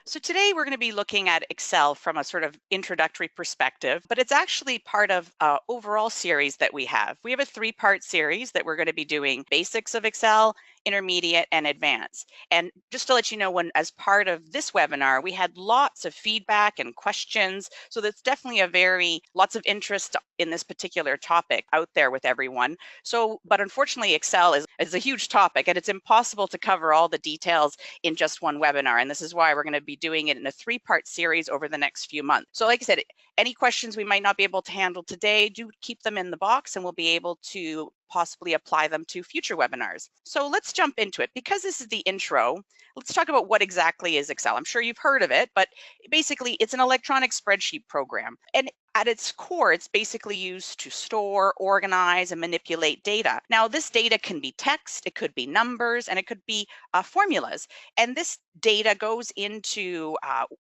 So today we're going to be looking at Excel from a sort of introductory perspective, but it's actually part of an overall series that we have. We have a three-part series that we're going to be doing basics of Excel, intermediate, and advanced. And just to let you know, when as part of this webinar, we had lots of feedback and questions. So that's definitely lots of interest in this particular topic out there with everyone. So, but unfortunately, Excel is a huge topic and it's impossible to cover all the details in just one webinar. And this is why we're going to be doing it in a three-part series over the next few months. So like I said, any questions we might not be able to handle today, do keep them in the box and we'll be able to possibly apply them to future webinars. So let's jump into it. Because this is the intro, let's talk about what exactly is Excel. I'm sure you've heard of it, but basically it's an electronic spreadsheet program. And at its core, it's basically used to store, organize, and manipulate data. Now, this data can be text, it could be numbers, and it could be formulas. And this data goes into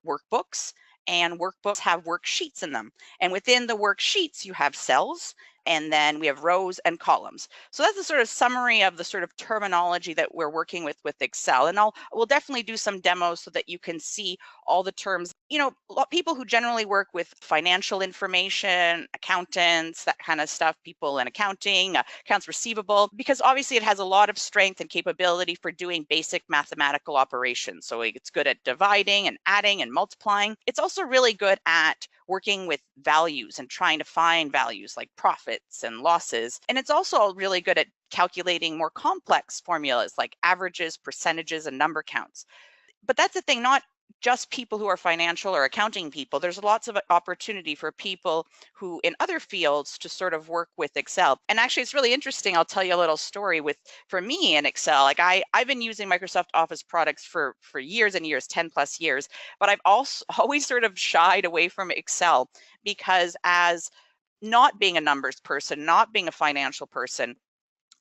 workbooks, and workbooks have worksheets in them. And within the worksheets, you have cells, and then we have rows and columns. So that's a sort of summary of the sort of terminology that we're working with Excel. And we'll definitely do some demos so that you can see all the terms. You know, people who generally work with financial information, accountants, that kind of stuff, people in accounting, accounts receivable, because obviously it has a lot of strength and capability for doing basic mathematical operations. So it's good at dividing and adding and multiplying. It's also really good at working with values and trying to find values like profits and losses. And it's also really good at calculating more complex formulas like averages, percentages, and number counts. But that's the thing, not just people who are financial or accounting people. There's lots of opportunity for people who in other fields to sort of work with Excel. And actually, it's really interesting. I'll tell you a little story for me in Excel. Like I've been using Microsoft Office products for years and years, 10 plus years, but I've also always sort of shied away from Excel because as not being a numbers person, not being a financial person,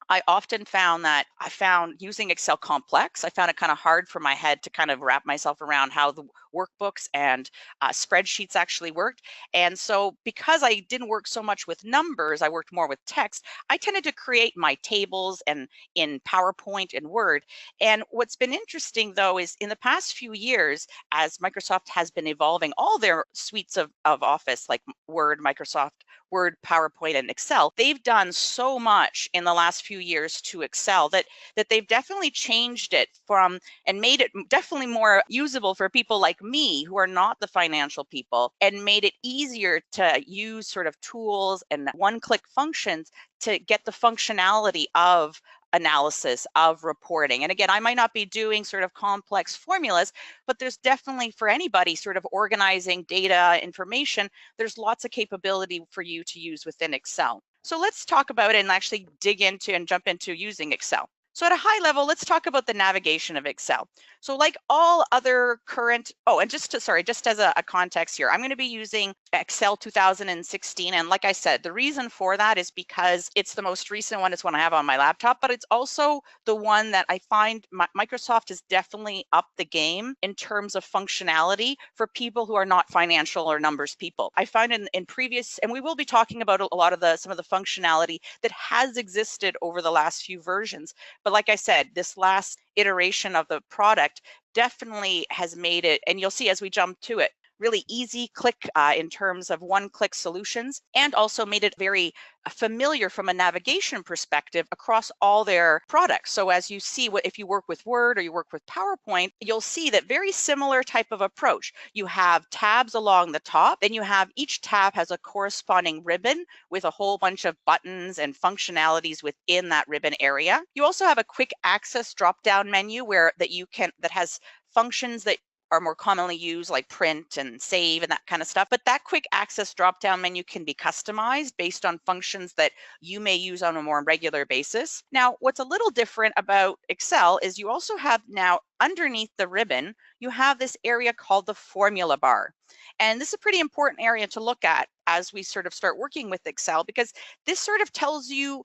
I often found that I found using Excel complex. I found it kind of hard for my head to kind of wrap myself around how the workbooks and spreadsheets actually worked. And so because I didn't work so much with numbers, I worked more with text, I tended to create my tables and in PowerPoint and Word. And what's been interesting though is in the past few years, as Microsoft has been evolving all their suites of Office like Word, Microsoft Word, PowerPoint, and Excel, they've done so much in the last few years to Excel that they've definitely changed it from and made it definitely more usable for people like me who are not the financial people, and made it easier to use sort of tools and one-click functions to get the functionality of analysis, of reporting. And again, I might not be doing sort of complex formulas, but there's definitely for anybody sort of organizing data information, there's lots of capability for you to use within Excel. So let's talk about it and actually dig into and jump into using Excel. So at a high level, let's talk about the navigation of Excel. So like all other current, and just as a context here, I'm going to be using Excel 2016. And like I said, the reason for that is because it's the most recent one. It's one I have on my laptop, but it's also the one that I find Microsoft is definitely up the game in terms of functionality for people who are not financial or numbers people. I find in previous, and we will be talking about a lot of some of the functionality that has existed over the last few versions. But like I said, this last iteration of the product definitely has made it, and you'll see as we jump to it, really easy click in terms of one-click solutions, and also made it very familiar from a navigation perspective across all their products. So as you see, if you work with Word or you work with PowerPoint, you'll see that very similar type of approach. You have tabs along the top, then you have each tab has a corresponding ribbon with a whole bunch of buttons and functionalities within that ribbon area. You also have a quick access drop-down menu that has functions that are more commonly used like print and save and that kind of stuff. But that quick access drop-down menu can be customized based on functions that you may use on a more regular basis. Now, what's a little different about Excel is you also have now underneath the ribbon, you have this area called the formula bar. And this is a pretty important area to look at as we sort of start working with Excel, because this sort of tells you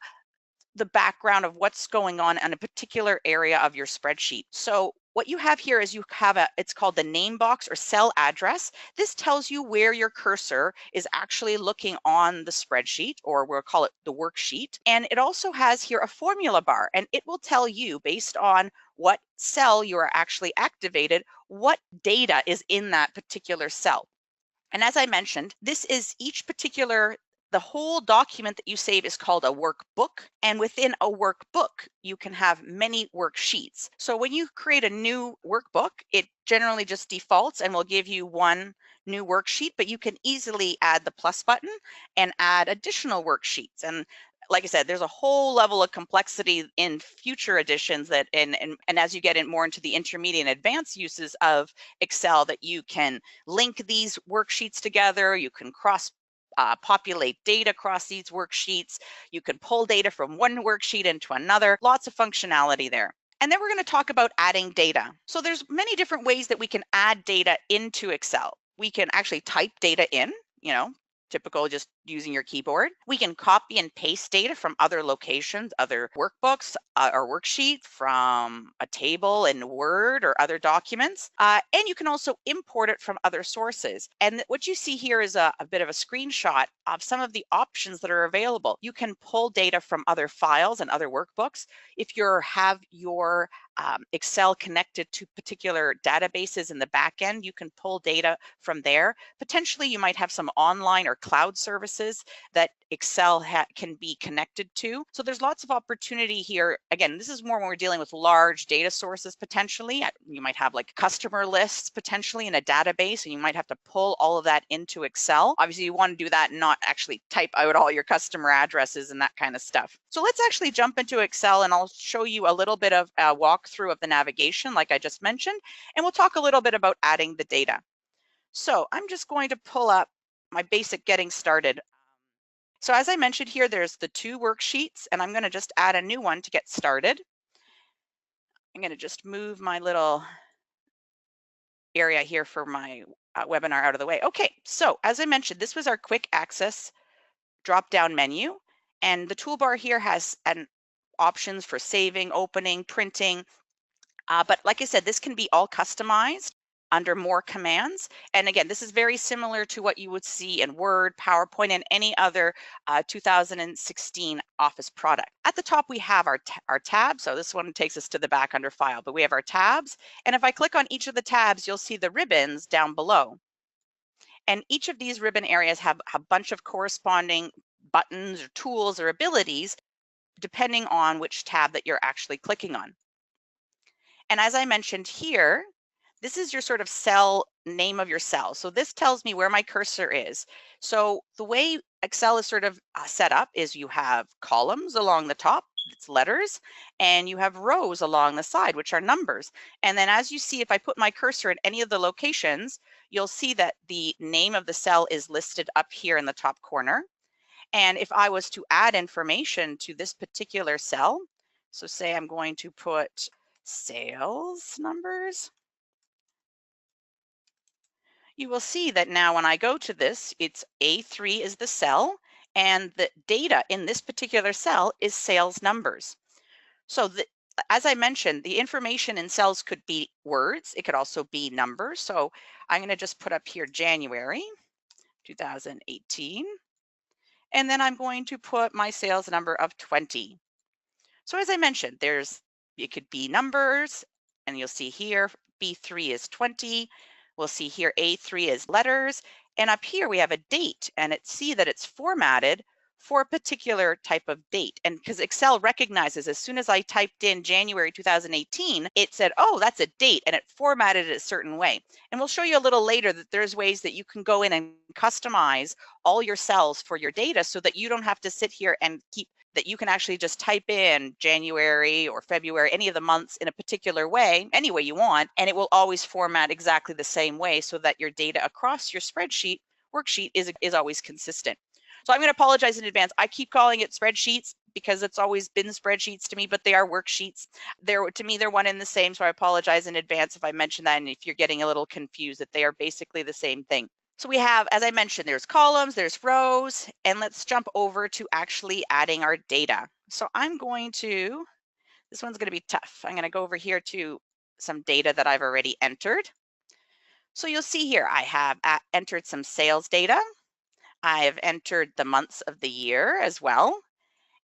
the background of what's going on in a particular area of your spreadsheet. So what you have here is you have it's called the name box or cell address. This tells you where your cursor is actually looking on the spreadsheet, or we'll call it the worksheet. And it also has here a formula bar, and it will tell you based on what cell you are actually activated, what data is in that particular cell. And as I mentioned, this is the whole document that you save is called a workbook. And within a workbook, you can have many worksheets. So when you create a new workbook, it generally just defaults and will give you one new worksheet, but you can easily add the plus button and add additional worksheets. And like I said, there's a whole level of complexity in future editions that, and as you get in more into the intermediate and advanced uses of Excel, that you can link these worksheets together, you can populate data across these worksheets, you can pull data from one worksheet into another, lots of functionality there. And then we're going to talk about adding data. So there's many different ways that we can add data into Excel. We can actually type data in, typical just using your keyboard. We can copy and paste data from other locations, other workbooks or worksheets, from a table in Word or other documents. And you can also import it from other sources. And what you see here is a bit of a screenshot of some of the options that are available. You can pull data from other files and other workbooks. If you have your Excel connected to particular databases in the back end, you can pull data from there. Potentially, you might have some online or cloud services that Excel can be connected to. So there's lots of opportunity here. Again, this is more when we're dealing with large data sources potentially. You might have like customer lists potentially in a database, and you might have to pull all of that into Excel. Obviously, you want to do that and not actually type out all your customer addresses and that kind of stuff. So let's actually jump into Excel, and I'll show you a little bit of a walkthrough of the navigation like I just mentioned, and we'll talk a little bit about adding the data. So I'm just going to pull up my basic getting started. So as I mentioned here, there's the two worksheets, and I'm going to just add a new one to get started. I'm going to just move my little area here for my webinar out of the way. Okay, so as I mentioned, this was our quick access drop-down menu, and the toolbar here has options for saving, opening, printing. But like I said, this can be all customized under more commands. And again, this is very similar to what you would see in Word, PowerPoint, and any other 2016 Office product. At the top, we have our tabs. So this one takes us to the back under File, but we have our tabs. And if I click on each of the tabs, you'll see the ribbons down below. And each of these ribbon areas have a bunch of corresponding buttons or tools or abilities, depending on which tab that you're actually clicking on. And as I mentioned here, this is your sort of cell name of your cell. So this tells me where my cursor is. So the way Excel is sort of set up is you have columns along the top, it's letters, and you have rows along the side, which are numbers. And then as you see, if I put my cursor in any of the locations, you'll see that the name of the cell is listed up here in the top corner. And if I was to add information to this particular cell, so say I'm going to put sales numbers, you will see that now when I go to this, it's A3 is the cell, and the data in this particular cell is sales numbers. So as I mentioned, the information in cells could be words. It could also be numbers. So I'm going to just put up here January 2018. And then I'm going to put my sales number of 20. So as I mentioned, it could be numbers, and you'll see here B3 is 20. We'll see here A3 is letters, and up here we have a date, and see that it's formatted for a particular type of date. And because Excel recognizes as soon as I typed in January 2018, it said, oh, that's a date, and it formatted it a certain way. And we'll show you a little later that there's ways that you can go in and customize all your cells for your data so that you don't have to sit here and that you can actually just type in January or February, any of the months in a particular way, any way you want, and it will always format exactly the same way so that your data across your worksheet is always consistent. So I'm going to apologize in advance. I keep calling it spreadsheets because it's always been spreadsheets to me, but they are worksheets. To me, they're one and the same, so I apologize in advance if I mention that and if you're getting a little confused, that they are basically the same thing. So we have, as I mentioned, there's columns, there's rows, and let's jump over to actually adding our data. So this one's going to be tough. I'm going to go over here to some data that I've already entered. So you'll see here, I have entered some sales data. I have entered the months of the year as well.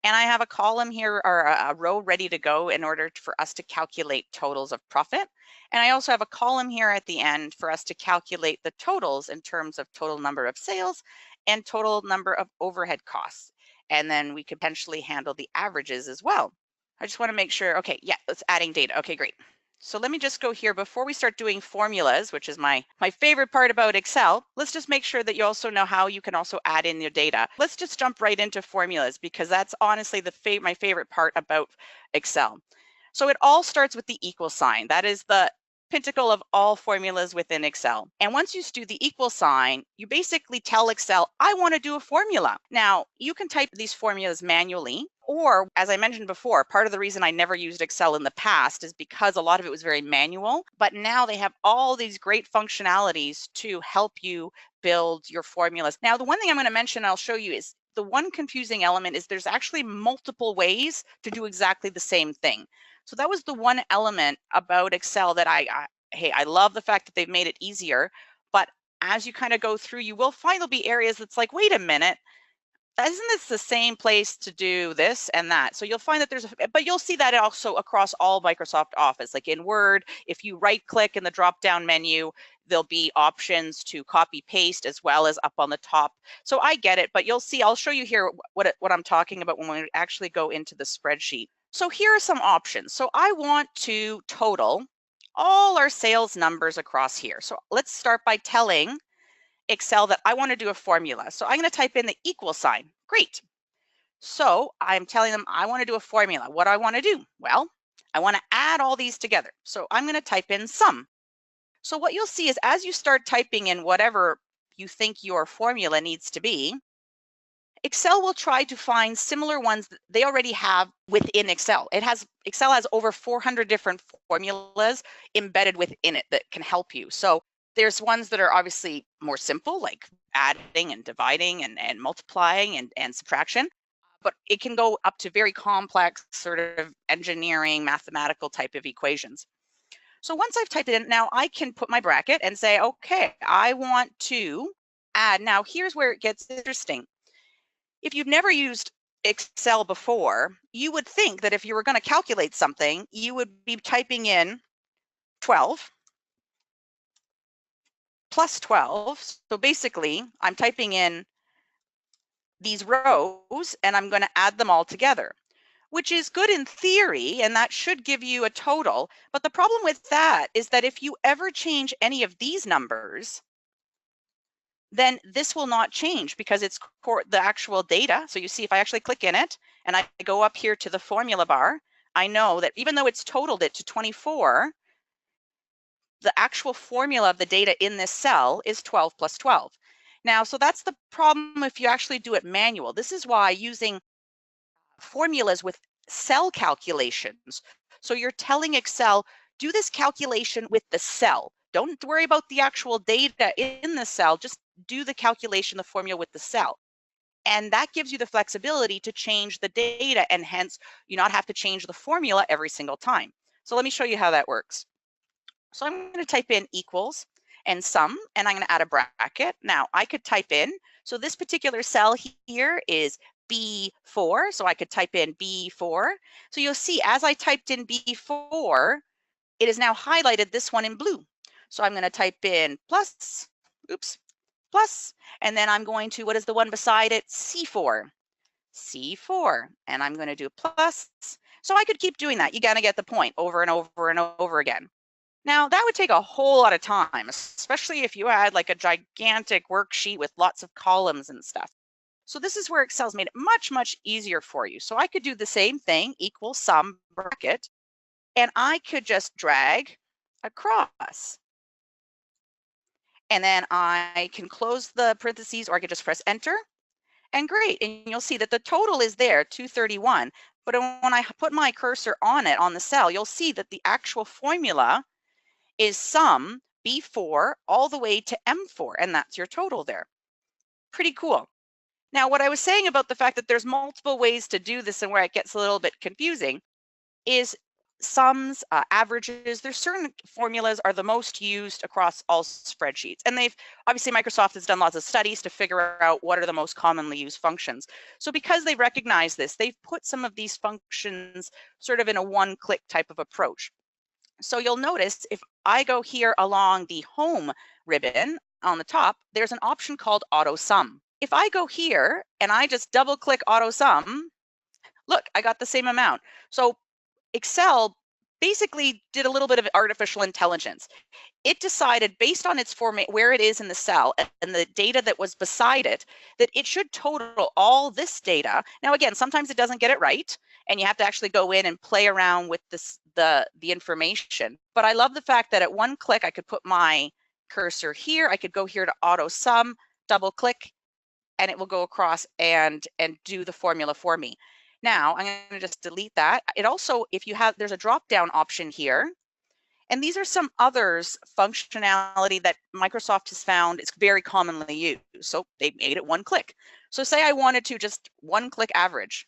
And I have a column here or a row ready to go in order for us to calculate totals of profit. And I also have a column here at the end for us to calculate the totals in terms of total number of sales and total number of overhead costs. And then we could potentially handle the averages as well. I just want to make sure, okay, yeah, it's adding data. Okay, great. So let me just go here before we start doing formulas, which is my favorite part about Excel. Let's just make sure that you also know how you can also add in your data. Let's just jump right into formulas because that's honestly my favorite part about Excel. So it all starts with the equal sign. That is the pinnacle of all formulas within Excel. And once you do the equal sign, you basically tell Excel, I want to do a formula. Now, you can type these formulas manually, or as I mentioned before, part of the reason I never used Excel in the past is because a lot of it was very manual, but now they have all these great functionalities to help you build your formulas. Now, the one thing I'm going to mention, I'll show you, is the one confusing element is there's actually multiple ways to do exactly the same thing. So that was the one element about Excel that hey, I love the fact that they've made it easier, but as you kind of go through, you will find there'll be areas that's like, wait a minute, isn't this the same place to do this and that? So you'll find that but you'll see that also across all Microsoft Office. Like in Word, if you right click in the drop down menu, there'll be options to copy paste as well as up on the top. So I get it, but you'll see, I'll show you here what I'm talking about when we actually go into the spreadsheet. So here are some options. So I want to total all our sales numbers across here. So let's start by telling Excel that I want to do a formula. So I'm going to type in the equal sign. Great. So I'm telling them I want to do a formula. What do I want to do? Well, I want to add all these together. So I'm going to type in sum. So what you'll see is as you start typing in whatever you think your formula needs to be, Excel will try to find similar ones that they already have within Excel. Excel has over 400 different formulas embedded within it that can help you. So there's ones that are obviously more simple, like adding and dividing and multiplying and subtraction, but it can go up to very complex sort of engineering, mathematical type of equations. So once I've typed it in, now I can put my bracket and say, okay, I want to add. Now here's where it gets interesting. If you've never used Excel before, you would think that if you were going to calculate something, you would be typing in 12 plus 12. So basically, I'm typing in these rows and I'm going to add them all together, which is good in theory, and that should give you a total. But the problem with that is that if you ever change any of these numbers, then this will not change because it's the actual data. So you see, if I actually click in it and I go up here to the formula bar, I know that even though it's totaled it to 24, the actual formula of the data in this cell is 12 plus 12. Now, so that's the problem if you actually do it manual. This is why using formulas with cell calculations. So you're telling Excel, do this calculation with the cell. Don't worry about the actual data in the cell, just do the calculation, the formula with the cell. And that gives you the flexibility to change the data and hence you not have to change the formula every single time. So let me show you how that works. So I'm going to type in equals and sum, and I'm going to add a bracket. Now I could type in, so this particular cell here is B4, so I could type in B4. So you'll see as I typed in B4, it is now highlighted this one in blue. So I'm going to type in plus, plus, and then I'm going to, what is the one beside it? C4, and I'm going to do plus. So I could keep doing that. You got to get the point over and over and over again. Now that would take a whole lot of time, especially if you had like a gigantic worksheet with lots of columns and stuff. So this is where Excel's made it much, much easier for you. So I could do the same thing, equal sum bracket, and I could just drag across. And then I can close the parentheses, or I could just press enter, and great. And you'll see that the total is there, 231. But when I put my cursor on it, on the cell, you'll see that the actual formula is sum B4 all the way to M4, and that's your total there. Pretty cool. Now, what I was saying about the fact that there's multiple ways to do this and where it gets a little bit confusing is sums, averages. There's certain formulas are the most used across all spreadsheets. And obviously Microsoft has done lots of studies to figure out what are the most commonly used functions. So because they recognize this, they've put some of these functions sort of in a one-click type of approach. So you'll notice if I go here along the home ribbon on the top, there's an option called auto sum. If I go here and I just double click auto sum, look, I got the same amount. So Excel basically did a little bit of artificial intelligence. It decided based on its format, where it is in the cell and the data that was beside it, that it should total all this data. Now, again, sometimes it doesn't get it right, and you have to actually go in and play around with the information. But I love the fact that at one click, I could put my cursor here. I could go here to auto sum, double click, and it will go across and do the formula for me. Now, I'm going to just delete that. It also, there's a drop-down option here, and these are some others functionality that Microsoft has found is very commonly used. So they made it one click. So say I wanted to just one-click average.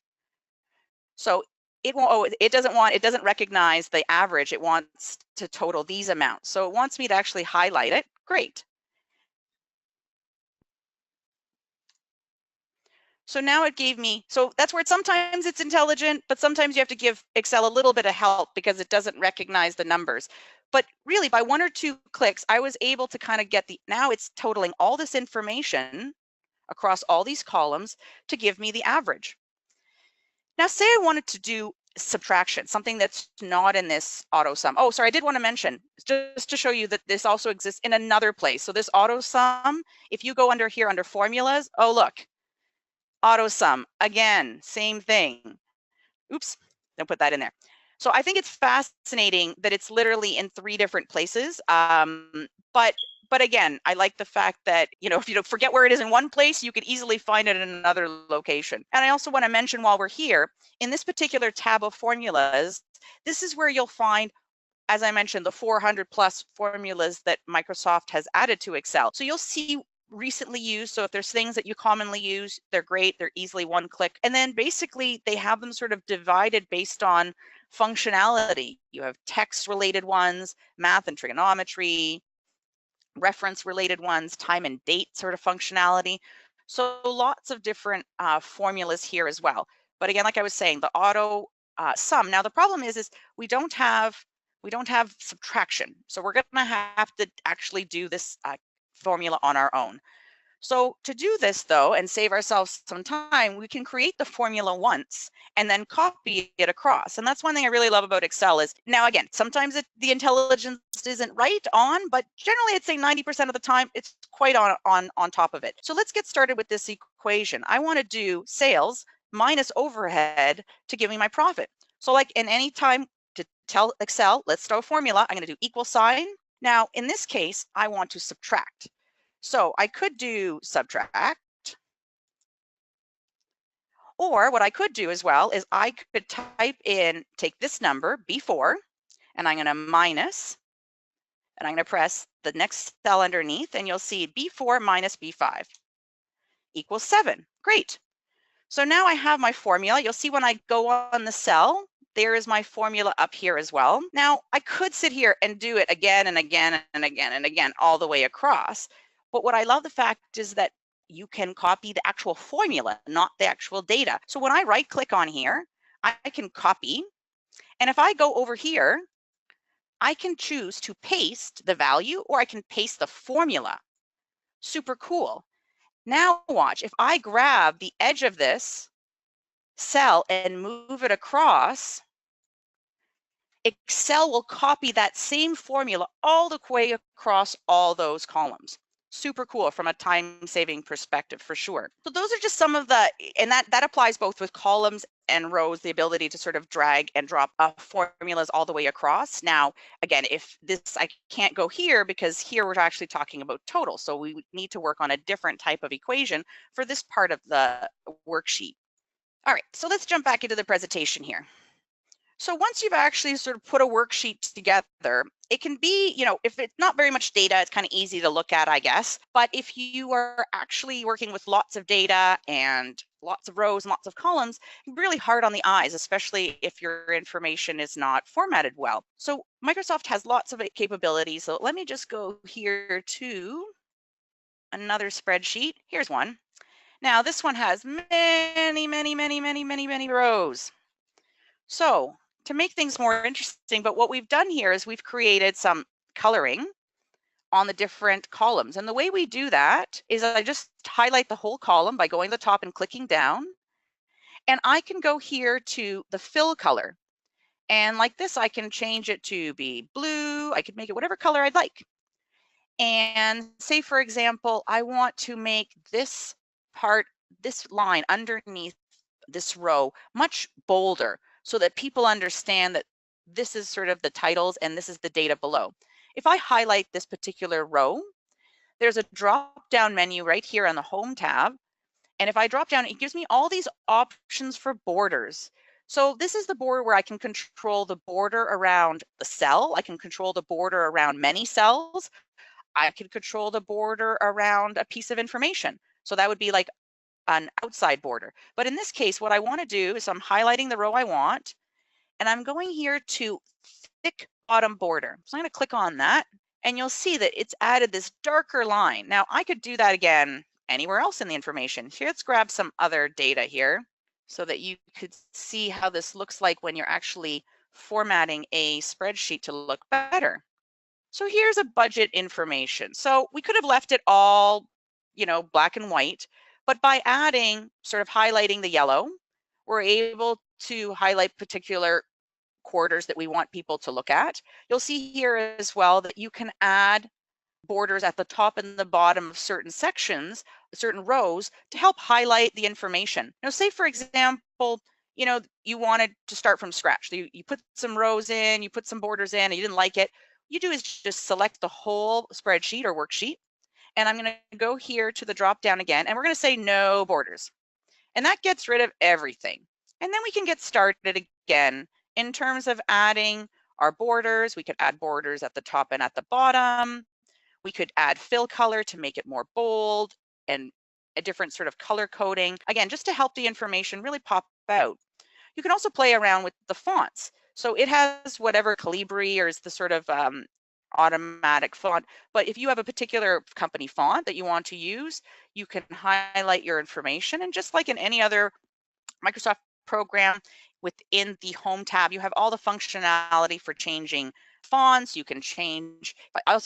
So it doesn't recognize the average. It wants to total these amounts. So it wants me to actually highlight it. Great. So now it gave me, so that's where sometimes it's intelligent, but sometimes you have to give Excel a little bit of help because it doesn't recognize the numbers. But really by one or two clicks, I was able to kind of get now it's totaling all this information across all these columns to give me the average. Now say I wanted to do subtraction, something that's not in this auto sum. Oh, sorry, I did want to mention, just to show you that this also exists in another place. So this auto sum, if you go under here under formulas, oh look, auto sum, again, same thing. Oops, don't put that in there. So I think it's fascinating that it's literally in 3 different places. But again, I like the fact that, if you don't forget where it is in one place, you could easily find it in another location. And I also want to mention while we're here, in this particular tab of formulas, this is where you'll find, as I mentioned, the 400 plus formulas that Microsoft has added to Excel. So you'll see recently used. So if there's things that you commonly use, they're great. They're easily one click. And then basically they have them sort of divided based on functionality. You have text related ones, math and trigonometry, reference related ones, time and date sort of functionality. So lots of different formulas here as well. But again, like I was saying, the auto sum. Now the problem is we don't have subtraction. So we're going to have to actually do this formula on our own. So to do this though, and save ourselves some time, we can create the formula once and then copy it across. And that's one thing I really love about Excel is, now again, sometimes the intelligence isn't right on, but generally I'd say 90% of the time it's quite on top of it. So let's get started with this equation. I want to do sales minus overhead to give me my profit. So like in any time to tell Excel, let's throw a formula, I'm going to do equal sign. Now, in this case, I want to subtract. So I could do subtract, or what I could do as well is I could take this number, B4, and I'm going to minus, and I'm going to press the next cell underneath, and you'll see B4 minus B5 equals 7. Great. So now I have my formula. You'll see when I go on the cell, there is my formula up here as well. Now, I could sit here and do it again and again and again and again all the way across. But what I love the fact is that you can copy the actual formula, not the actual data. So when I right click on here, I can copy. And if I go over here, I can choose to paste the value or I can paste the formula. Super cool. Now watch, if I grab the edge of this cell and move it across, Excel will copy that same formula all the way across all those columns. Super cool from a time-saving perspective for sure. So those are just some of and that applies both with columns and rows, the ability to sort of drag and drop formulas all the way across. Now, again, if I can't go here because here we're actually talking about total. So we need to work on a different type of equation for this part of the worksheet. All right, so let's jump back into the presentation here. So once you've actually sort of put a worksheet together, it can be, if it's not very much data, it's kind of easy to look at, I guess. But if you are actually working with lots of data and lots of rows and lots of columns, really hard on the eyes, especially if your information is not formatted well. So Microsoft has lots of capabilities. So let me just go here to another spreadsheet. Here's one. Now this one has many rows. So to make things more interesting, but what we've done here is we've created some coloring on the different columns. And the way we do that is I just highlight the whole column by going to the top and clicking down. And I can go here to the fill color. And like this, I can change it to be blue. I could make it whatever color I'd like. And say, for example, I want to make this part, this line underneath this row much bolder so that people understand that this is sort of the titles and this is the data below. If I highlight this particular row, there's a drop down menu right here on the home tab. And if I drop down, it gives me all these options for borders. So this is the border where I can control the border around the cell. I can control the border around many cells. I can control the border around a piece of information. So that would be like an outside border. But in this case, what I want to do is I'm highlighting the row I want, and I'm going here to thick bottom border. So I'm going to click on that, and you'll see that it's added this darker line. Now I could do that again anywhere else in the information. Here, let's grab some other data here so that you could see how this looks like when you're actually formatting a spreadsheet to look better. So here's a budget information. So we could have left it all, black and white, but by adding, sort of highlighting the yellow, we're able to highlight particular quarters that we want people to look at. You'll see here as well that you can add borders at the top and the bottom of certain sections, certain rows, to help highlight the information. Now, say for example, you wanted to start from scratch. You put some rows in, you put some borders in, and you didn't like it. You do is just select the whole spreadsheet or worksheet. And I'm going to go here to the drop down again, and we're going to say no borders. And that gets rid of everything. And then we can get started again in terms of adding our borders. We could add borders at the top and at the bottom. We could add fill color to make it more bold and a different sort of color coding. Again, just to help the information really pop out. You can also play around with the fonts. So it has whatever Calibri or is the sort of automatic font. But if you have a particular company font that you want to use, you can highlight your information. And just like in any other Microsoft program, within the Home tab, you have all the functionality for changing fonts. You can change, I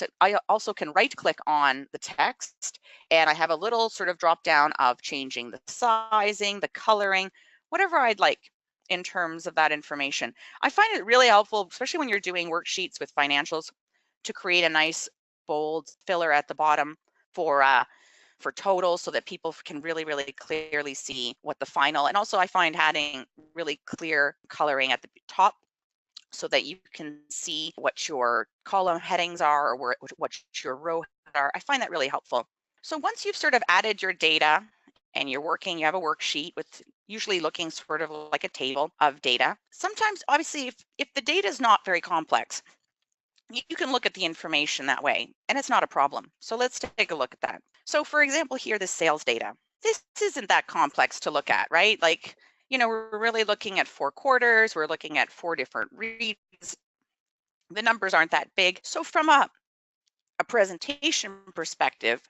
also can right click on the text, and I have a little sort of drop down of changing the sizing, the coloring, whatever I'd like in terms of that information. I find it really helpful, especially when you're doing worksheets with financials, to create a nice bold filler at the bottom for totals so that people can really clearly see what the final, and also I find adding really clear coloring at the top so that you can see what your column headings are or what your row are. I find that really helpful. So once you've sort of added your data and you're working, you have a worksheet with usually looking sort of like a table of data. Sometimes, obviously, if the data is not very complex, you can look at the information that way, and it's not a problem. So let's take a look at that. So for example, here, the sales data. This isn't that complex to look at, right? Like, we're really looking at 4 quarters. We're looking at 4 different regions. The numbers aren't that big. So from a presentation perspective,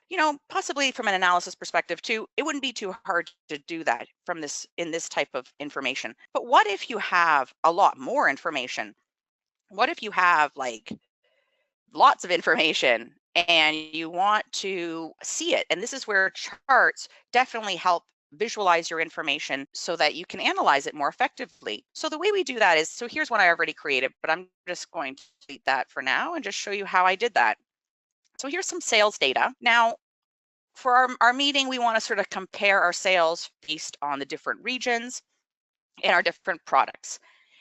possibly from an analysis perspective too, it wouldn't be too hard to do that in this type of information. But what if you have a lot more information? What if you have like lots of information and you want to see it? And this is where charts definitely help visualize your information so that you can analyze it more effectively. So the way we do that is, so here's one I already created, but I'm just going to delete that for now and just show you how I did that. So here's some sales data. Now, for our meeting, we want to sort of compare our sales based on the different regions and our different products.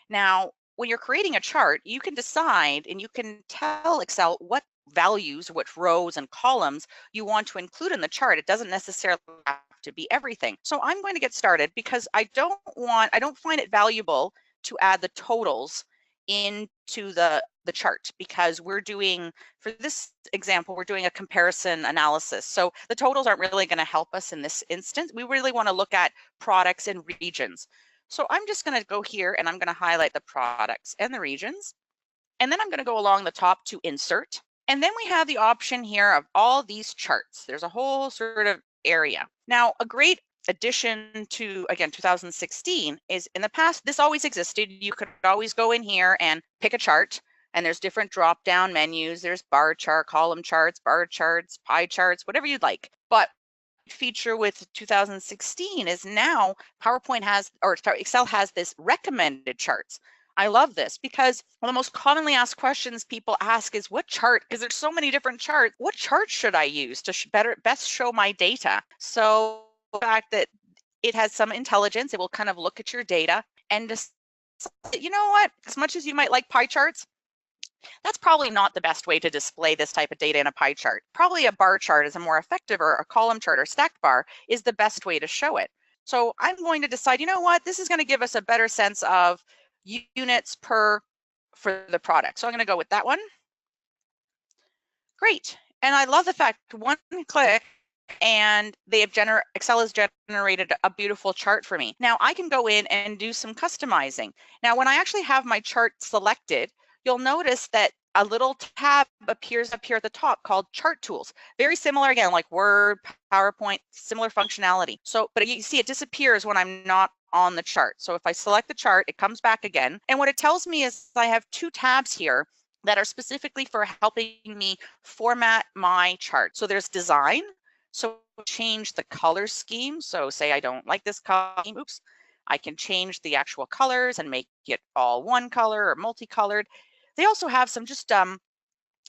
Now, when you're creating a chart, you can decide and you can tell Excel what values, which rows and columns you want to include in the chart. It doesn't necessarily have to be everything. So I'm going to get started because I don't find it valuable to add the totals into the chart, because we're doing, for this example, we're doing a comparison analysis. So the totals aren't really going to help us in this instance. We really want to look at products and regions. So I'm just going to go here and I'm going to highlight the products and the regions. And then I'm going to go along the top to insert. And then we have the option here of all these charts. There's a whole sort of area. Now, a great addition to, again, 2016 is, in the past, this always existed. You could always go in here and pick a chart, and there's different drop-down menus. There's bar chart, column charts, bar charts, pie charts, whatever you'd like. But feature with 2016 is now PowerPoint has, or sorry, Excel has this recommended charts. I love this because one of the most commonly asked questions people ask is, what chart, because there's so many different charts, what chart should I use to best show my data? So the fact that it has some intelligence, it will kind of look at your data and just, you know what, as much as you might like pie charts, that's probably not the best way to display this type of data in a pie chart. Probably a bar chart is a more effective, or a column chart or stacked bar is the best way to show it. So I'm going to decide, you know what, this is going to give us a better sense of units for the product. So I'm going to go with that one. Great. And I love the fact one click and they have Excel has generated a beautiful chart for me. Now I can go in and do some customizing. Now when I actually have my chart selected, you'll notice that a little tab appears up here at the top called Chart Tools. Very similar, again, like Word, PowerPoint, similar functionality. So, but you see it disappears when I'm not on the chart. So if I select the chart, it comes back again. And what it tells me is I have two tabs here that are specifically for helping me format my chart. So there's Design. So change the color scheme. So say I don't like this color scheme, oops. I can change the actual colors and make it all one color or multicolored. They also have some just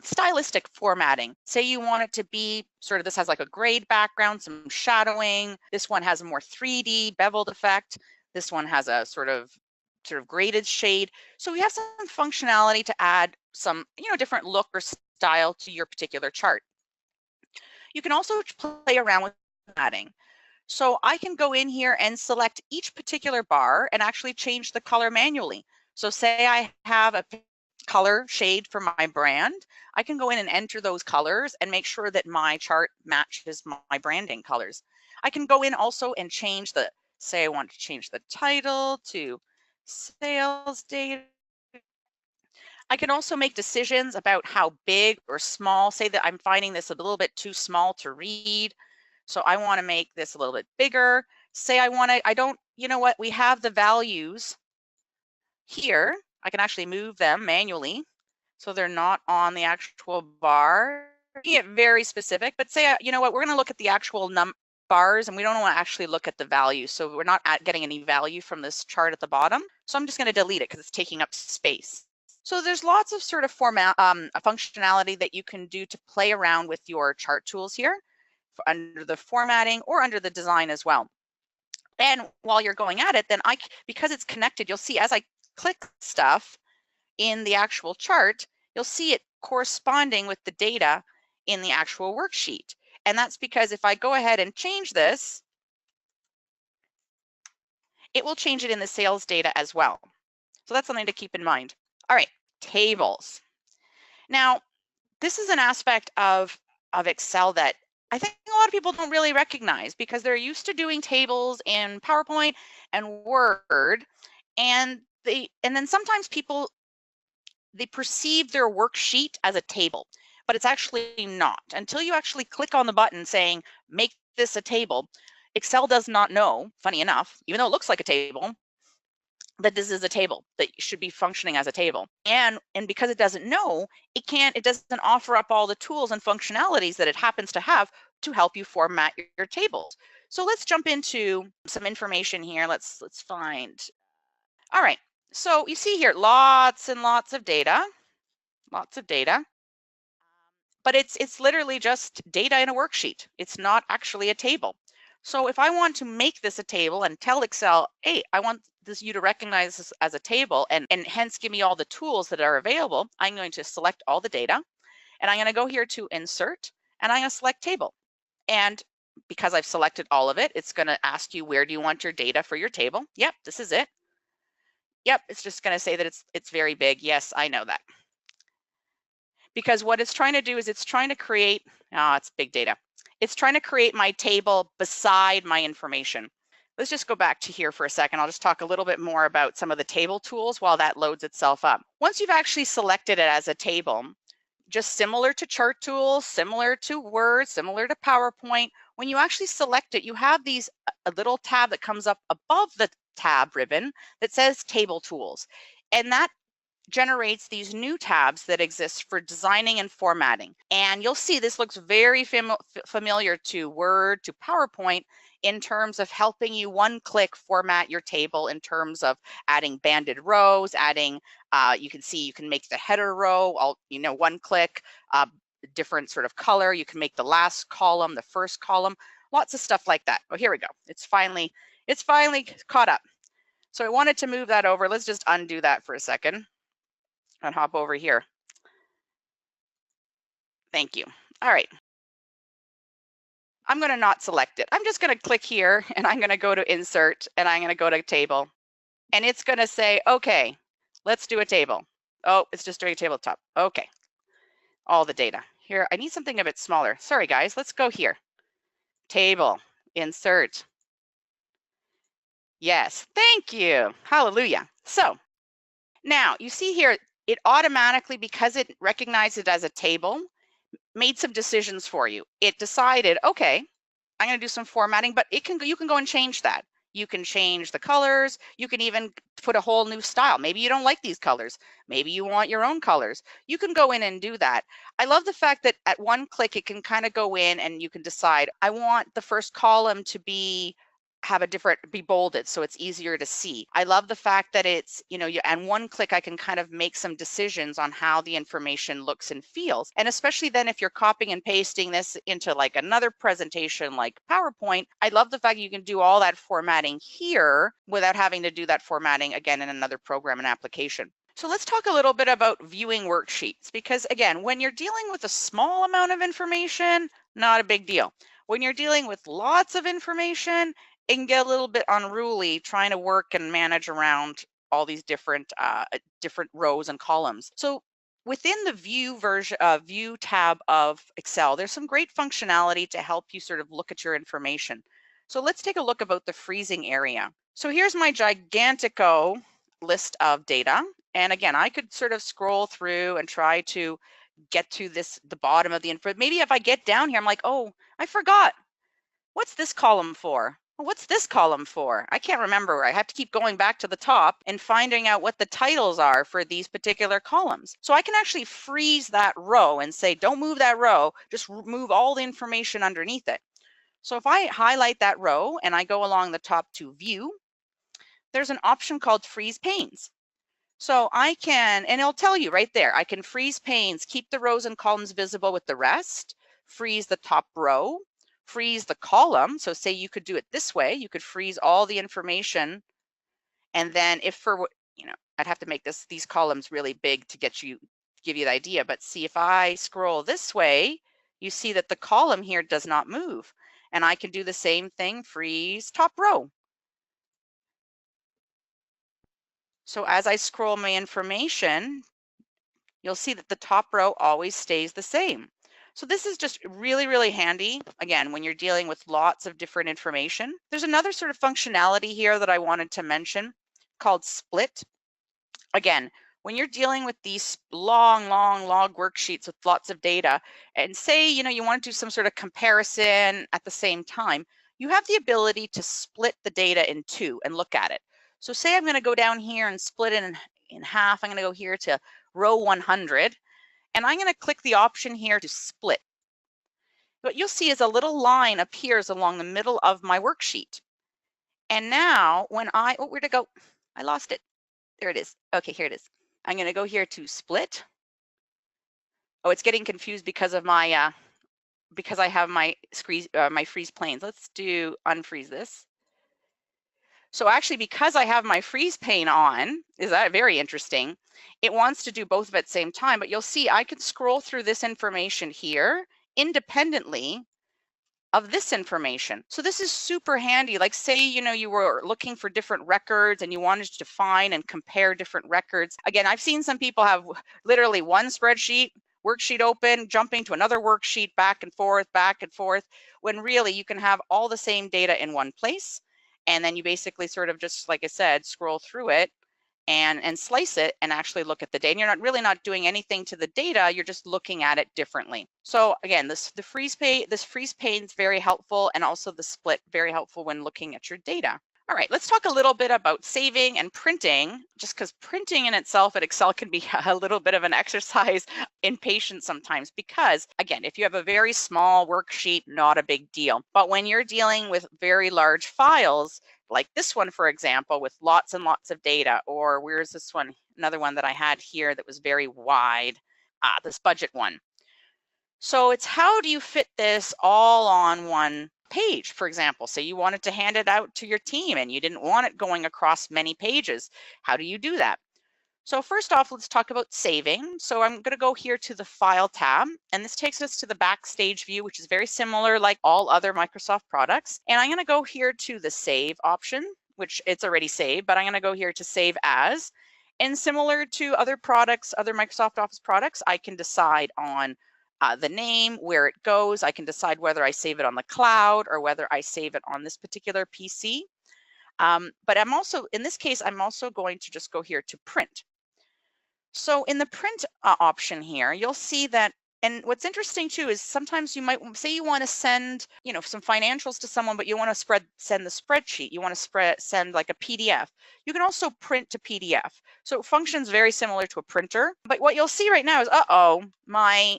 stylistic formatting. Say you want it to be sort of, this has like a grayed background, some shadowing. This one has a more 3D beveled effect. This one has a sort of graded shade. So we have some functionality to add some, different look or style to your particular chart. You can also play around with formatting. So I can go in here and select each particular bar and actually change the color manually. So say I have a color shade for my brand, I can go in and enter those colors and make sure that my chart matches my branding colors. I can go in also and change the, say I want to change the title to sales data. I can also make decisions about how big or small, say that I'm finding this a little bit too small to read. So I want to make this a little bit bigger. Say I don't, you know what, we have the values here. I can actually move them manually so they're not on the actual bar. You get very specific, but say, you know what, we're going to look at the actual bars and we don't want to actually look at the value. So we're not getting any value from this chart at the bottom. So I'm just going to delete it because it's taking up space. So there's lots of sort of functionality that you can do to play around with your chart tools here under the formatting or under the design as well. And while you're going at it, then because it's connected, you'll see as I click stuff in the actual chart, you'll see it corresponding with the data in the actual worksheet. And that's because if I go ahead and change this, it will change it in the sales data as well. So that's something to keep in mind. All right, tables. Now, this is an aspect of Excel that I think a lot of people don't really recognize because they're used to doing tables in PowerPoint and Word, and then sometimes people, they perceive their worksheet as a table, but it's actually not. Until you actually click on the button saying, make this a table, Excel does not know, funny enough, even though it looks like a table, that this is a table that should be functioning as a table. And because it doesn't know, it doesn't offer up all the tools and functionalities that it happens to have to help you format your tables. So let's jump into some information here. Let's find. All right. So you see here, lots and lots of data, but it's literally just data in a worksheet. It's not actually a table. So if I want to make this a table and tell Excel, hey, I want you to recognize this as a table and hence give me all the tools that are available, I'm going to select all the data and I'm going to go here to insert and I'm going to select table. And because I've selected all of it, it's going to ask you, where do you want your data for your table? Yep, this is it. Yep, it's just going to say that it's very big. Yes, I know that. Because what it's trying to do is it's trying to create, it's big data. It's trying to create my table beside my information. Let's just go back to here for a second. I'll just talk a little bit more about some of the table tools while that loads itself up. Once you've actually selected it as a table, just similar to chart tools, similar to Word, similar to PowerPoint, when you actually select it, you have a little tab that comes up above the tab ribbon that says Table Tools. And that generates these new tabs that exist for designing and formatting. And you'll see this looks very familiar to Word, to PowerPoint, in terms of helping you one-click format your table in terms of adding banded rows, adding, you can see you can make the header row, one click, different sort of color. You can make the last column, the first column, lots of stuff like that. Oh, here we go. It's finally caught up. So I wanted to move that over. Let's just undo that for a second and hop over here. Thank you. All right. I'm going to not select it. I'm just going to click here and I'm going to go to insert and I'm going to go to table. And it's going to say, okay, let's do a table. Oh, it's just doing a table top. Okay. All the data. Here, I need something a bit smaller. Sorry, guys. Let's go here. Table, insert. Yes, thank you. Hallelujah. So now you see here, it automatically, because it recognized it as a table, made some decisions for you. It decided, okay, I'm going to do some formatting, but you can go and change that. You can change the colors. You can even put a whole new style. Maybe you don't like these colors. Maybe you want your own colors. You can go in and do that. I love the fact that at one click, it can kind of go in and you can decide, I want the first column to be bolded so it's easier to see. I love the fact that it's, and one click I can kind of make some decisions on how the information looks and feels. And especially then if you're copying and pasting this into like another presentation like PowerPoint, I love the fact you can do all that formatting here without having to do that formatting again in another program and application. So let's talk a little bit about viewing worksheets, because again, when you're dealing with a small amount of information, not a big deal. When you're dealing with lots of information, it can get a little bit unruly trying to work and manage around all these different rows and columns. So within the view tab of Excel, there's some great functionality to help you sort of look at your information. So let's take a look about the freezing area. So here's my gigantico list of data. And again, I could sort of scroll through and try to get to the bottom of the info. Maybe if I get down here, I'm like, oh, I forgot. What's this column for? What's this column for? I can't remember. I have to keep going back to the top and finding out what the titles are for these particular columns. So I can actually freeze that row and say, don't move that row, just move all the information underneath it. So if I highlight that row and I go along the top to view, there's an option called freeze panes. So I can, and it'll tell you right there, I can freeze panes, keep the rows and columns visible with the rest, freeze the top row, freeze the column. So say you could do it this way, you could freeze all the information. And then if I'd have to make these columns really big to give you the idea, but see if I scroll this way, you see that the column here does not move. And I can do the same thing, freeze top row. So as I scroll my information, you'll see that the top row always stays the same. So this is just really, really handy, again, when you're dealing with lots of different information. There's another sort of functionality here that I wanted to mention called split. Again, when you're dealing with these long log worksheets with lots of data, and say, you want to do some sort of comparison at the same time, you have the ability to split the data in two and look at it. So say I'm going to go down here and split it in half. I'm going to go here to row 100, and I'm going to click the option here to split. What you'll see is a little line appears along the middle of my worksheet. And now when where'd it go? I lost it. There it is. Okay, here it is. I'm going to go here to split. Oh, it's getting confused because of my because I have my freeze planes. Let's unfreeze this. So actually, because I have my freeze pane on, is that very interesting? It wants to do both at the same time, but you'll see I can scroll through this information here independently of this information. So this is super handy. Like say, you were looking for different records and you wanted to find and compare different records. Again, I've seen some people have literally one worksheet open, jumping to another worksheet, back and forth, when really you can have all the same data in one place. And then you basically sort of just, like I said, scroll through it and slice it and actually look at the data. And you're really not doing anything to the data, you're just looking at it differently. So again, this freeze pane is very helpful, and also the split very helpful when looking at your data. All right, let's talk a little bit about saving and printing, just because printing in itself at Excel can be a little bit of an exercise in patience sometimes, because again, if you have a very small worksheet, not a big deal. But when you're dealing with very large files, like this one, for example, with lots and lots of data, or where's this one? Another one that I had here that was very wide, this budget one. So it's how do you fit this all on one page? For example, say you wanted to hand it out to your team and you didn't want it going across many pages. How do you do that? So first off, let's talk about saving. So I'm going to go here to the File tab, and this takes us to the Backstage view, which is very similar like all other Microsoft products. And I'm going to go here to the Save option, which it's already saved, but I'm going to go here to Save As. And similar to other products, other Microsoft Office products, I can decide on the name, where it goes. I can decide whether I save it on the cloud or whether I save it on this particular PC. But I'm also, in this case, I'm also going to just go here to Print. So in the print option here, you'll see that, and what's interesting too is sometimes you might say you want to send, some financials to someone, but you want to send the spreadsheet. You want to send like a PDF. You can also print to PDF. So it functions very similar to a printer. But what you'll see right now is, my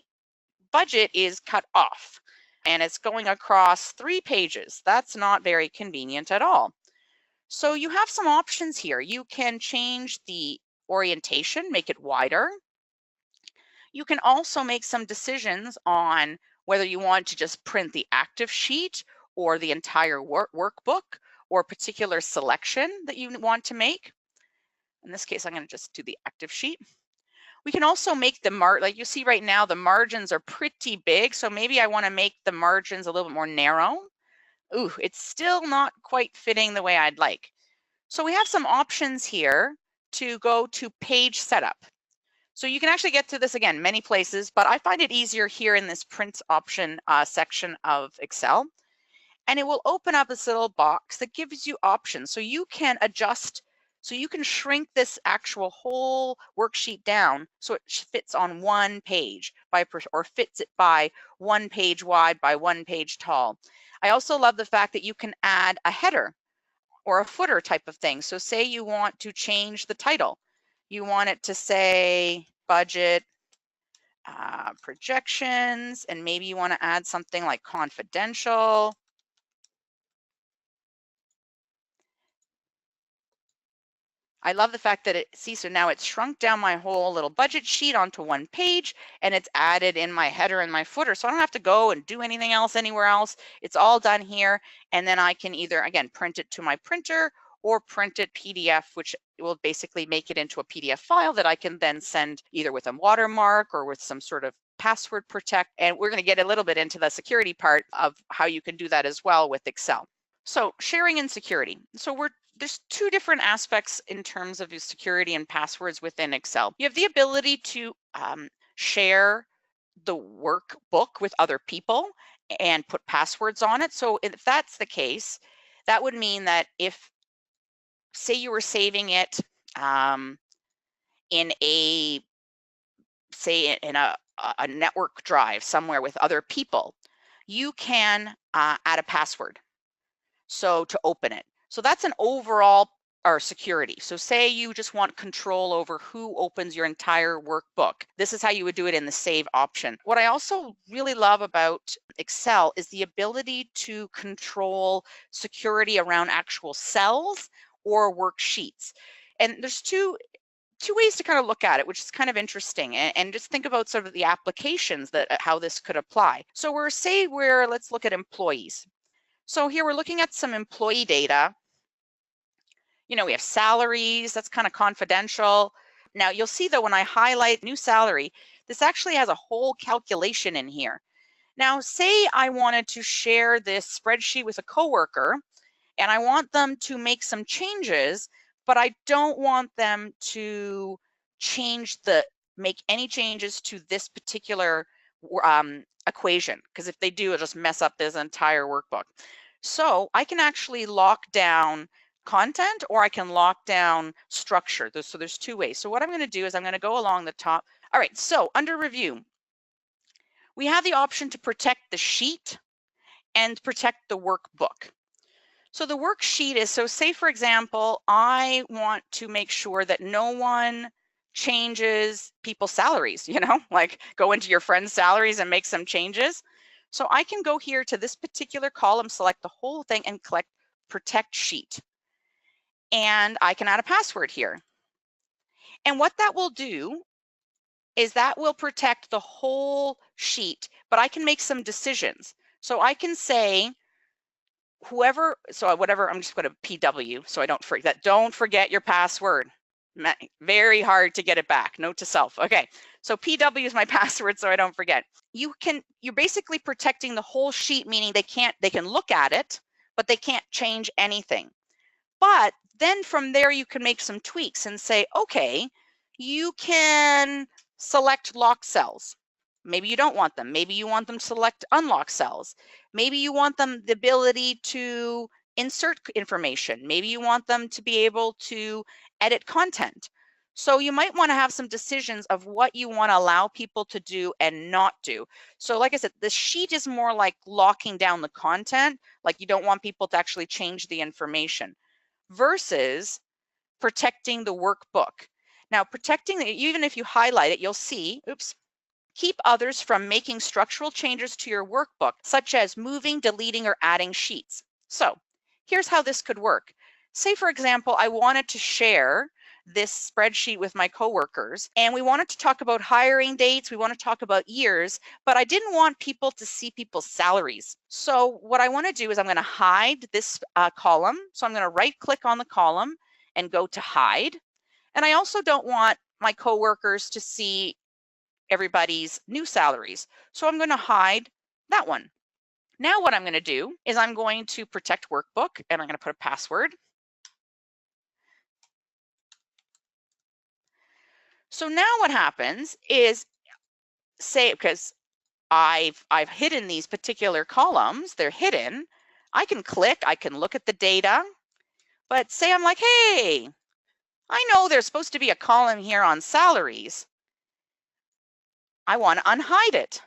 budget is cut off and it's going across 3 pages. That's not very convenient at all. So you have some options here. You can change the orientation, make it wider. You can also make some decisions on whether you want to just print the active sheet or the entire workbook, or a particular selection that you want to make. In this case, I'm going to just do the active sheet. We can also make the like you see right now, the margins are pretty big. So maybe I want to make the margins a little bit more narrow. Ooh, it's still not quite fitting the way I'd like. So we have some options here to go to page setup. So you can actually get to this again many places, but I find it easier here in this print option section of Excel. And it will open up this little box that gives you options. So you can adjust, so you can shrink this actual whole worksheet down so it fits on one page or fits it by 1 page wide by 1 page tall. I also love the fact that you can add a header or a footer type of thing. So say you want to change the title. You want it to say budget projections, and maybe you want to add something like confidential. I love the fact that so now it's shrunk down my whole little budget sheet onto one page, and it's added in my header and my footer. So I don't have to go and do anything else anywhere else. It's all done here. And then I can either, again, print it to my printer or print it PDF, which will basically make it into a PDF file that I can then send either with a watermark or with some sort of password protect. And we're going to get a little bit into the security part of how you can do that as well with Excel. So sharing and security. So there's 2 different aspects in terms of your security and passwords within Excel. You have the ability to share the workbook with other people and put passwords on it. So if that's the case, that would mean that if, say you were saving it in a network drive somewhere with other people, you can add a password to open it. So that's an overall security. So say you just want control over who opens your entire workbook. This is how you would do it in the save option. What I also really love about Excel is the ability to control security around actual cells or worksheets. And there's two ways to kind of look at it, which is kind of interesting, and just think about sort of the applications that how this could apply. So let's look at employees. So here we're looking at some employee data. We have salaries, that's kind of confidential. Now you'll see that when I highlight new salary, this actually has a whole calculation in here. Now, say I wanted to share this spreadsheet with a coworker and I want them to make some changes, but I don't want them to make any changes to this particular equation, because if they do, it'll just mess up this entire workbook. So I can actually lock down content, or I can lock down structure. So there's two ways. So what I'm going to do is I'm going to go along the top. All right, so under review, we have the option to protect the sheet and protect the workbook. So the worksheet is, so say for example, I want to make sure that no one changes people's salaries, like go into your friend's salaries and make some changes. So I can go here to this particular column, select the whole thing and click protect sheet. And I can add a password here. And what that will do is that will protect the whole sheet, but I can make some decisions. So I can say, whatever, I'm just going to PW so I don't forget. Don't forget your password. Very hard to get it back. Note to self. Okay, so PW is my password so I don't forget. You're basically protecting the whole sheet, meaning they can look at it, but they can't change anything. But then from there you can make some tweaks and say, okay, you can select lock cells. Maybe you don't want them. Maybe you want them to select unlock cells. Maybe you want them the ability to insert information. Maybe you want them to be able to edit content. So you might want to have some decisions of what you want to allow people to do and not do. So like I said, the sheet is more like locking down the content, like you don't want people to actually change the information, versus protecting the workbook. Now, even if you highlight it, you'll see, keep others from making structural changes to your workbook, such as moving, deleting, or adding sheets. So here's how this could work. Say, for example, I wanted to share this spreadsheet with my coworkers, and we wanted to talk about hiring dates, we want to talk about years, but I didn't want people to see people's salaries. So what I want to do is I'm going to hide this column. So I'm going to right-click on the column and go to hide. And I also don't want my coworkers to see everybody's new salaries. So I'm going to hide that one. Now what I'm going to do is I'm going to protect workbook, and I'm going to put a password. So now what happens is, say, because I've hidden these particular columns, they're hidden, I can click, I can look at the data, but say I'm like, hey, I know there's supposed to be a column here on salaries. I want to unhide it,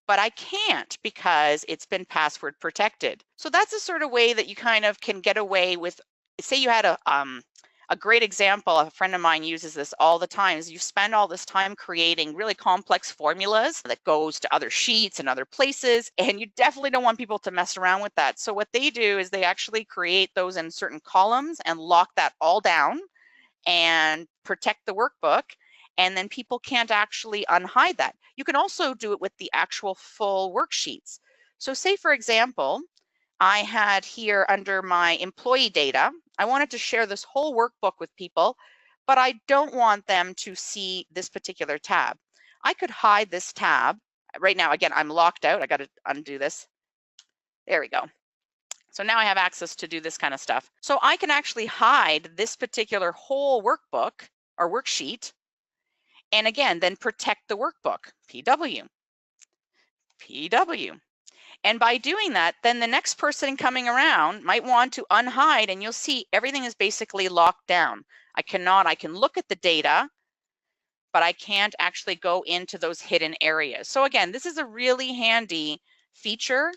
but I can't because it's been password protected. So that's a sort of way that you kind of can get away with, say you had a great example, a friend of mine uses this all the time, is you spend all this time creating really complex formulas that goes to other sheets and other places, and you definitely don't want people to mess around with that. So what they do is they actually create those in certain columns and lock that all down and protect the workbook, and then people can't actually unhide that. You can also do it with the actual full worksheets. So say, for example, I had here under my employee data, I wanted to share this whole workbook with people, but I don't want them to see this particular tab. I could hide this tab. Right now, again, I'm locked out. I got to undo this. There we go. So now I have access to do this kind of stuff. So I can actually hide this particular whole workbook or worksheet, and again, then protect the workbook, PW. And by doing that, then the next person coming around might want to unhide, and you'll see everything is basically locked down. I can look at the data, but I can't actually go into those hidden areas. So again, this is a really handy feature.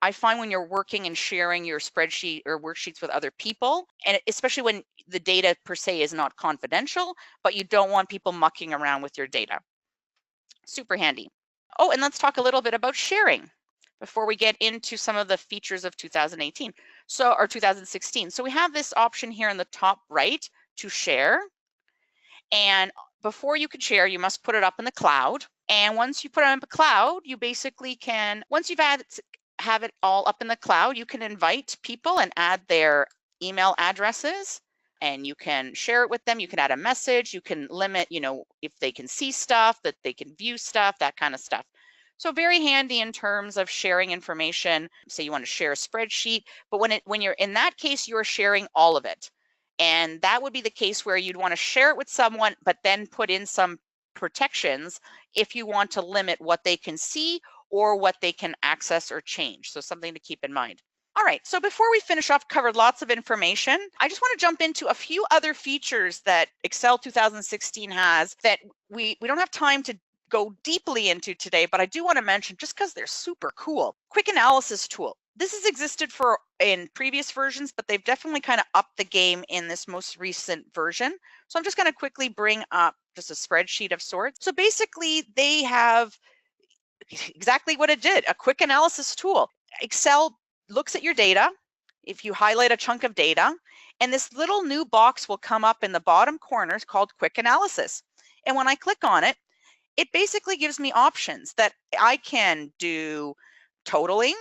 I find when you're working and sharing your spreadsheet or worksheets with other people, and especially when the data per se is not confidential, but you don't want people mucking around with your data. Super handy. Oh, and let's talk a little bit about sharing before we get into some of the features of 2018, or 2016. So we have this option here in the top right to share. And before you can share, you must put it up in the cloud. And once you put it up in the cloud, you basically can, once you've have it all up in the cloud, you can invite people and add their email addresses, and you can share it with them. You can add a message. You can limit, if they can see stuff, that they can view stuff, that kind of stuff. So very handy in terms of sharing information. Say you want to share a spreadsheet, but when you're in that case, you're sharing all of it. And that would be the case where you'd want to share it with someone, but then put in some protections if you want to limit what they can see or what they can access or change. So something to keep in mind. All right, so before we finish off, covered lots of information. I just want to jump into a few other features that Excel 2016 has that we don't have time to go deeply into today, but I do want to mention just because they're super cool. Quick analysis tool. This has existed in previous versions, but they've definitely kind of upped the game in this most recent version. So I'm just going to quickly bring up just a spreadsheet of sorts. So basically they have exactly what it did, a quick analysis tool. Excel looks at your data. If you highlight a chunk of data, and this little new box will come up in the bottom corner called quick analysis. And when I click on it, it basically gives me options that I can do totaling.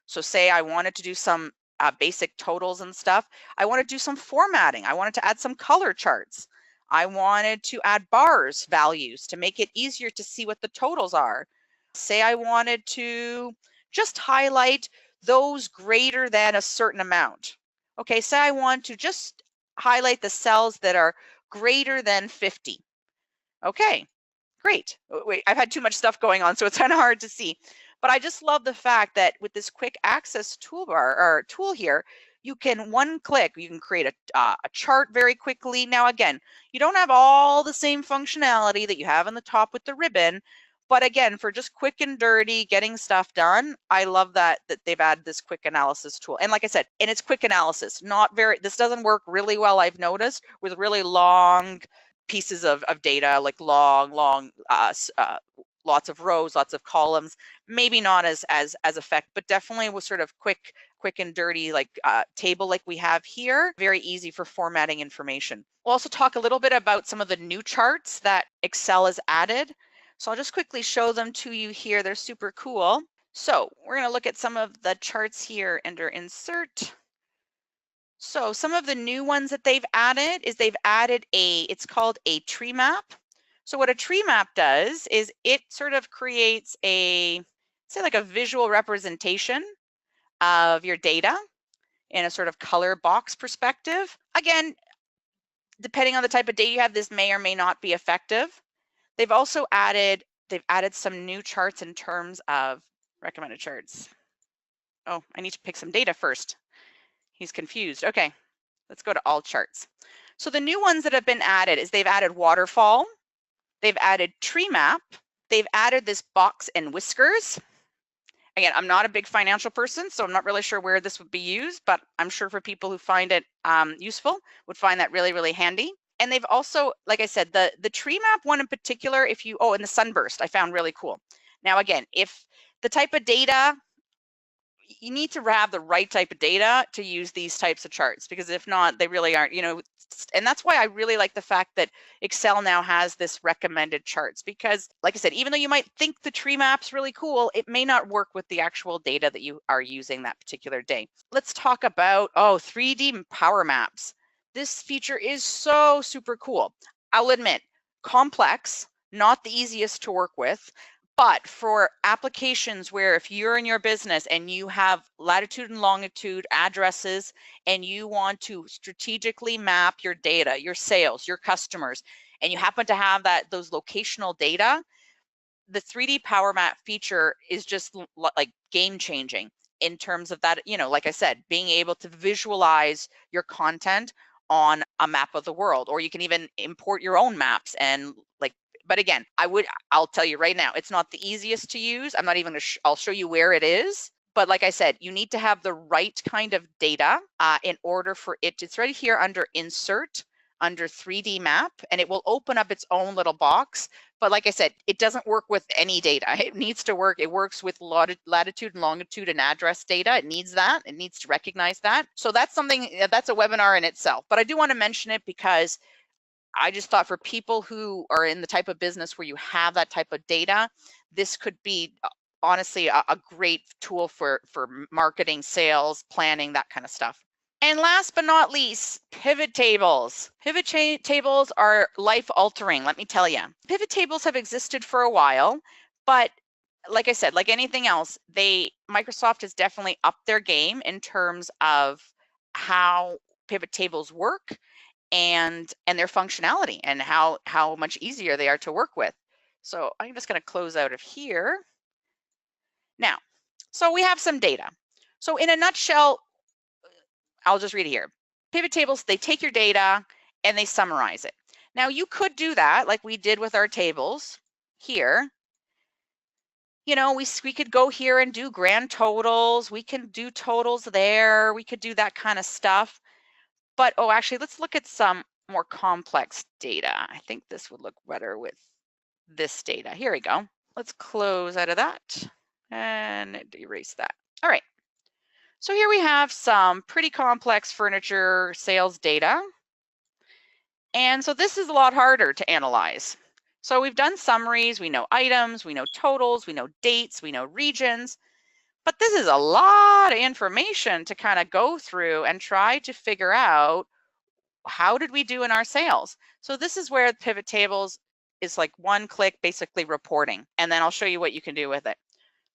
So say I wanted to do some basic totals and stuff. I want to do some formatting. I wanted to add some color charts. I wanted to add bars values to make it easier to see what the totals are. Say I wanted to just highlight those greater than a certain amount. Okay, say I want to just highlight the cells that are greater than 50. Okay, great. Wait, I've had too much stuff going on, so it's kind of hard to see. But I just love the fact that with this quick access toolbar or tool here, you can one click, you can create a chart very quickly. Now, again, you don't have all the same functionality that you have on the top with the ribbon. But again, for just quick and dirty getting stuff done, I love that they've added this quick analysis tool. And like I said, and it's quick analysis, this doesn't work really well, I've noticed, with really long pieces of data, like long, lots of rows, lots of columns, maybe not as effective, but definitely was sort of quick and dirty, like table like we have here, very easy for formatting information. We'll also talk a little bit about some of the new charts that Excel has added. So I'll just quickly show them to you here. They're super cool. So we're going to look at some of the charts here under Insert. So some of the new ones that they've added is it's called a tree map. So what a tree map does is it sort of creates say like a visual representation of your data in a sort of color box perspective. Again, depending on the type of data you have, this may or may not be effective. They've also added some new charts in terms of recommended charts. Oh, I need to pick some data first. He's confused. Okay, let's go to all charts. So the new ones that have been added is they've added waterfall, they've added tree map, they've added this box and whiskers. Again, I'm not a big financial person, so I'm not really sure where this would be used, but I'm sure for people who find it useful would find that really, really handy. And they've also, like I said, the tree map one in particular, and the sunburst, I found really cool. Now, again, if the type of data, you need to have the right type of data to use these types of charts, because if not, they really aren't, and that's why I really like the fact that Excel now has this recommended charts, because like I said, even though you might think the tree map's really cool, it may not work with the actual data that you are using that particular day. Let's talk about, 3D power maps. This feature is so super cool. I'll admit, complex, not the easiest to work with. But for applications where if you're in your business and you have latitude and longitude addresses and you want to strategically map your data, your sales, your customers, and you happen to have those locational data, the 3D Power Map feature is just like game changing in terms of that, like I said, being able to visualize your content on a map of the world, or you can even import your own maps and but again, I'll tell you right now, it's not the easiest to use. I'm not even I'll show you where it is. But like I said, you need to have the right kind of data in order for it's right here under Insert, under 3D Map, and it will open up its own little box. But like I said, it doesn't work with any data. It needs to work. It works with latitude and longitude and address data. It needs that. It needs to recognize that. So that's that's a webinar in itself. But I do want to mention it because I just thought for people who are in the type of business where you have that type of data, this could be honestly a great tool for marketing, sales, planning, that kind of stuff. And last but not least, pivot tables. Pivot tables are life altering, let me tell you. Pivot tables have existed for a while, but like I said, like anything else, Microsoft has definitely upped their game in terms of how pivot tables work and their functionality and how much easier they are to work with. So I'm just going to close out of here. Now, so we have some data. So in a nutshell, I'll just read it here. Pivot tables, they take your data and they summarize it. Now you could do that like we did with our tables here. You know, we could go here and do grand totals. We can do totals there. We could do that kind of stuff. But, oh, actually, let's look at some more complex data. I think this would look better with this data. Here we go. Let's close out of that and erase that. All right. So here we have some pretty complex furniture sales data. And so this is a lot harder to analyze. So we've done summaries, we know items, we know totals, we know dates, we know regions, but this is a lot of information to kind of go through and try to figure out how did we do in our sales. So this is where pivot tables is like one click, basically reporting, and then I'll show you what you can do with it.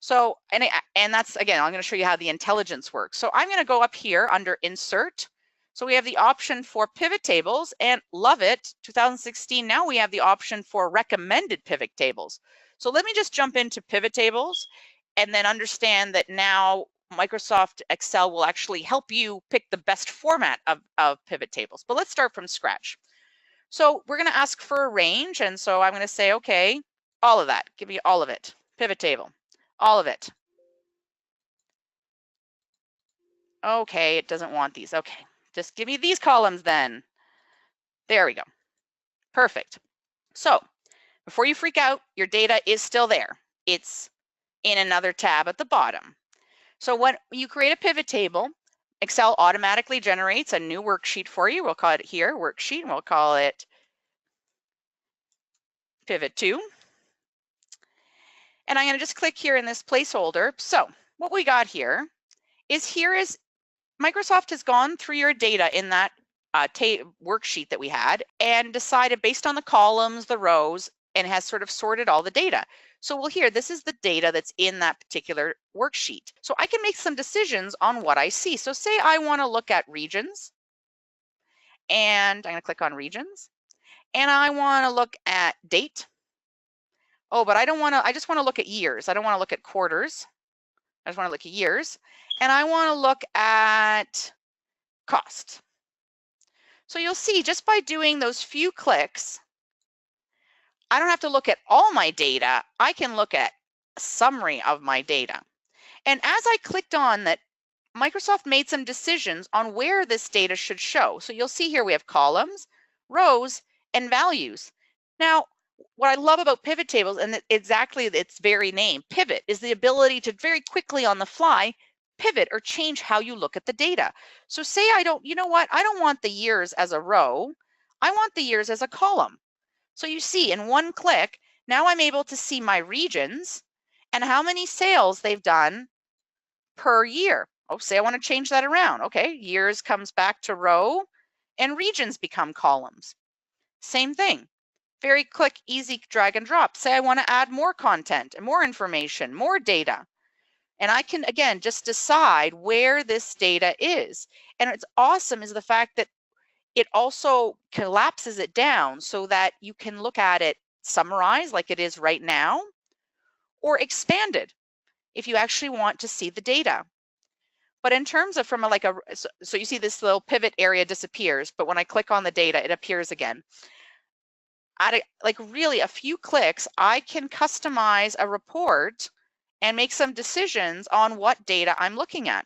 So, and that's, again, I'm going to show you how the intelligence works. So I'm going to go up here under insert. So we have the option for pivot tables, and love it, 2016, now we have the option for recommended pivot tables. So let me just jump into pivot tables and then understand that now Microsoft Excel will actually help you pick the best format of pivot tables. But let's start from scratch. So we're going to ask for a range, and so I'm going to say, okay, all of that, give me all of it, pivot table, all of it. Okay, it doesn't want these. Okay, just give me these columns then. There we go. Perfect. So before you freak out, your data is still there. It's in another tab at the bottom. So when you create a pivot table, Excel automatically generates a new worksheet for you. We'll call it here worksheet, and we'll call it pivot 2. And I'm going to just click here in this placeholder. So what we got here is Microsoft has gone through your data in that worksheet that we had and decided based on the columns, the rows, and has sort of sorted all the data. So we'll hear this is the data that's in that particular worksheet. So I can make some decisions on what I see. So say I want to look at regions, and I'm going to click on regions, and I want to look at date. Oh, but I just want to look at years. I don't want to look at quarters. I just want to look at years. And I want to look at cost. So you'll see just by doing those few clicks, I don't have to look at all my data. I can look at a summary of my data. And as I clicked on that, Microsoft made some decisions on where this data should show. So you'll see here we have columns, rows, and values. Now, what I love about pivot tables, and exactly its very name, pivot, is the ability to very quickly on the fly pivot or change how you look at the data. So say you know what, I don't want the years as a row, I want the years as a column. So you see in one click, now I'm able to see my regions and how many sales they've done per year. Oh, say I want to change that around. Okay, years comes back to row and regions become columns. Same thing. Very quick, easy drag and drop. Say I want to add more content and more information, more data. And I can, again, just decide where this data is. And what's awesome is the fact that it also collapses it down so that you can look at it summarized like it is right now, or expanded if you actually want to see the data. But in terms of so you see this little pivot area disappears, but when I click on the data, it appears again. At really a few clicks, I can customize a report and make some decisions on what data I'm looking at.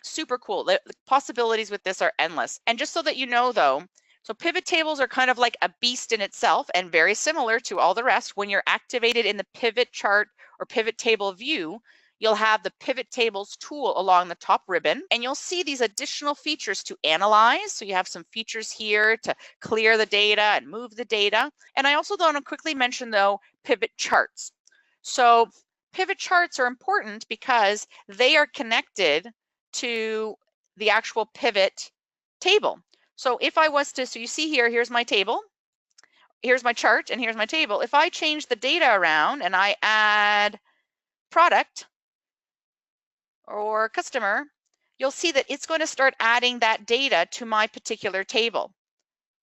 Super cool. The possibilities with this are endless. And just so that you know though, so pivot tables are kind of like a beast in itself and very similar to all the rest. When you're activated in the pivot chart or pivot table view, you'll have the pivot tables tool along the top ribbon, and you'll see these additional features to analyze. So you have some features here to clear the data and move the data. And I also want to quickly mention though, pivot charts. So pivot charts are important because they are connected to the actual pivot table. So if I was to, so you see here, here's my table, here's my chart, and here's my table. If I change the data around and I add product or customer, you'll see that it's going to start adding that data to my particular table.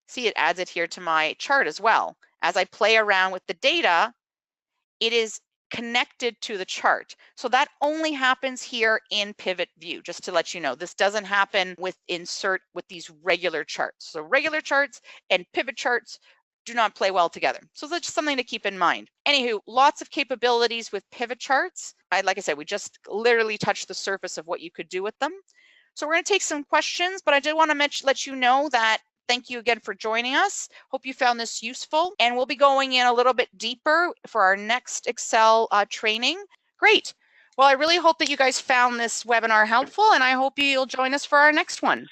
See, it adds it here to my chart as well. As I play around with the data, it is connected to the chart. So that only happens here in Pivot View, just to let you know. This doesn't happen with insert with these regular charts. So regular charts and pivot charts do not play well together. So that's just something to keep in mind. Anywho, lots of capabilities with pivot charts. Like I said, we just literally touched the surface of what you could do with them. So we're going to take some questions, but I did want to let you know that thank you again for joining us. Hope you found this useful, and we'll be going in a little bit deeper for our next Excel training. Great. Well, I really hope that you guys found this webinar helpful, and I hope you'll join us for our next one.